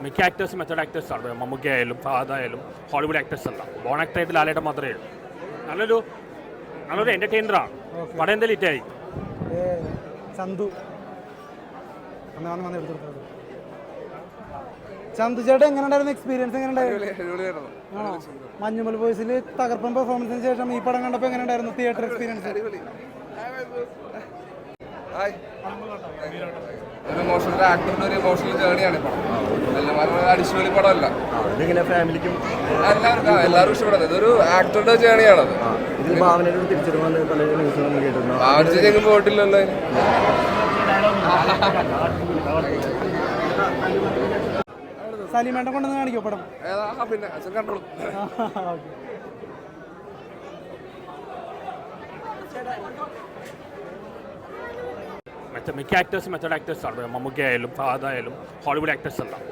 മിക്ക ആക്ടേഴ്സും മെത്തേഡ് ആക്ടേഴ്സാണ്. മമ്മൂക്ക ആയാലും ഫഹദ് ആയാലും ഹോളിവുഡ് ആക്ടേഴ്സ് അല്ല. ബോൺ ആക്ടറായിട്ട് ലാലേട്ടൻ മാത്രമേ ഉള്ളൂ. നല്ലൊരു എൻ്റർടൈനറാണ്. പടം എന്തായാലും ഹിറ്റായി. ചന്തു ചന്തു ചേട്ടൻ എങ്ങനെ ഉണ്ടായിരുന്നു? എക്സ്പീരിയൻസ് എങ്ങനെ ഉണ്ടായിരുന്നു? മഞ്ഞുമൽ ബോയ്സിൽ തകർപ്പൻ പെർഫോമൻസിന് ശേഷം ഈ പടം കണ്ടപ്പോൾ എങ്ങനെ ഉണ്ടായിരുന്നു തിയേറ്റർ എക്സ്പീരിയൻസ്? ഒരു ഇമോഷണൽ ആക്ടറിന്റെ ഒരു ഇമോഷണൽ ജേണിയാണ് ഇപ്പം. അടിച്ചുപൊളി പടമല്ല, ഫാമിലിക്കും എല്ലാവരും ഇഷ്ടപ്പെടുന്നത്. ഇതൊരു ആക്ടറുടെ ജേണിയാണത്. ഭാവനച്ചെങ്കിലും പോയിട്ടില്ലല്ലോ. സലീമേട്ടൻ കൊണ്ടുവന്ന് കാണിക്കോ പടം? പിന്നെ കണ്ടോളൂ. മിക്ക ആക്ടേഴ്സും മെത്തേഡ് ആക്ടേഴ്സാണ്. മമ്മൂക്ക ആയാലും ഫഹദ് ആയാലും ഹോളിവുഡ് ആക്ടേഴ്സ് അല്ല.